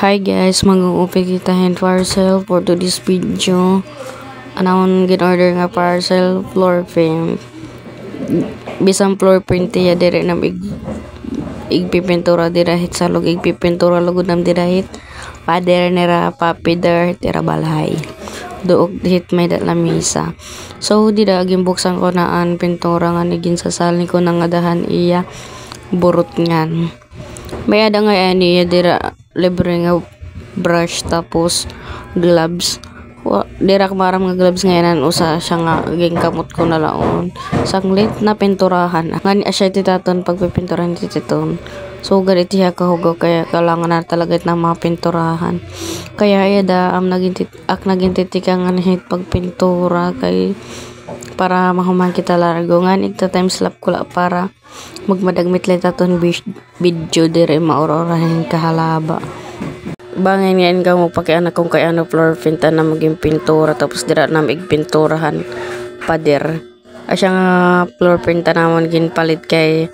Hi guys, mag-uupit kita hand parcel for today's video. Anong gin-order nga parcel, floor frame. Bisang floor print ya dire nam igpipintura dirahit sa log igpipintura lugod nam dirahit. Pader nira papider tira balhay. Duog hit may dat lamisa. So dida gimbuksan ko naan pintura nga nigin sasal ni ko nang adahan iya burot ngan. May ada nga ani dira libre nga brush tapos gloves. Dira maram nga gloves ngayon usa siya nga gingkamot ko na laon. Sanglit na pinturahan. Ngani asya titaton pagpipinturahan tititon. So ganit siya kahugaw kaya kailangan na talaga na mga pinturahan. Kaya ida naging titika nga hit pagpintura kay para mahuman kita largo nga igta time slap ko la para magmadagmit lang taton video dire maororahin kahalaba. Bangin ngayon ka mo pakianak kung kay ano floor paint na maging pintura tapos dira na igpinturahan pader. Asya nga floor paint naman ginpalit kay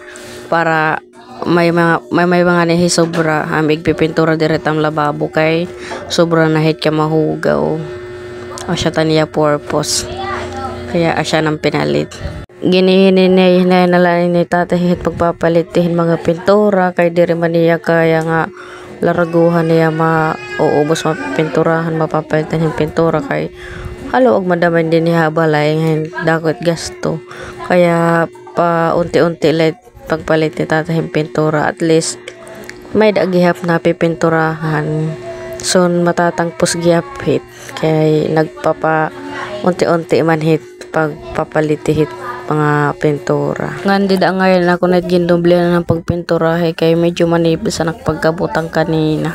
para may mga nahi sobra igpipintura dire tam lababo kay sobra na hit ka mahugaw. Asya taniya purpose. Kaya asya nang pinalit. Ginihinay na lang ni tatahit pagpapalitihin mga pintura kay diri man niya kaya nga laraguhan niya mauubos mapinturahan mapapalitan yung pintura kay halo og madaman din niya balay dakot gasto kaya pa unti-unti let pagpalit ni tatahin pintura at least may dagihap na pipinturahan son matatangpos gihapit kay nagpapa unti-unti man hit pagpapalitihit mga pintura. Ngan dida ngayon ako naggindoble na ng pagpintura kay medyo manipis na pagkabutang kanina.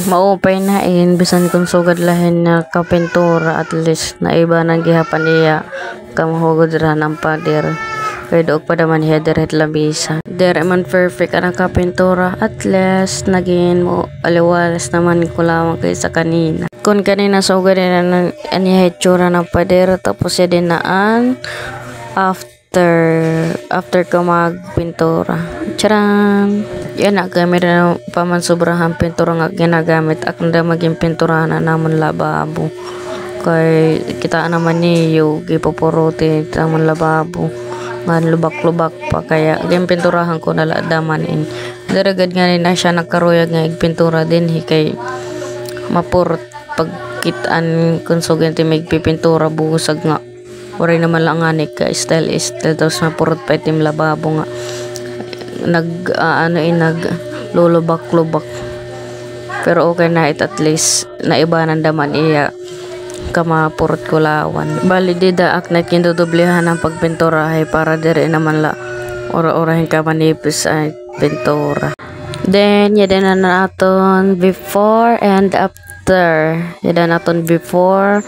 Maupay na bisan kung sugad lahin na kapintura at least na iba nang gihapan niya kamahugod ra ng pader. Kay doog pa naman hiya direct labisa. Dire man perfect ang kapintura at least naging mo aliwalas naman ko lamang kay sa kanina. Kung kanina sugad na aniya hitsura ng pader tapos ya dinaan after ka magpintura. Charan! Yan na gamit na paman sobrahan pintura nga ginagamit akong maging pintura na naman lababo. Kay kita naman niyo gipupuruti naman lababo. Man lubak-lubak pa kaya game pinturahan ko nala damanin. Daragad nga na siya nagkaruyag nga igpintura din kay mapurot pagkitaan kung sugente may pipintura busag nga. Oray naman lang nga ni ka style tapos mapurot pa itim lababo nga nag lulubak-lubak pero okay na at least naibanan daman iya kamapurot ko lawan bali dida ak na kindodoblehan ang pagpintura para dire naman la ora-orahin ka manipis ay pintura then yada na naton before and after yada naton before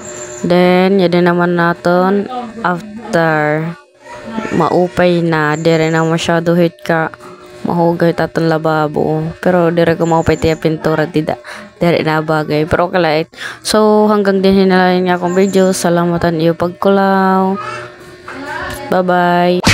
then yada naman naton after maupay na dire na masyado hit ka mahugay taton lababo pero dire ko maupay tiya pintura dida dire na bagay pero kalait so hanggang din hinalain nga akong video salamatan iyo pagkulaw bye bye.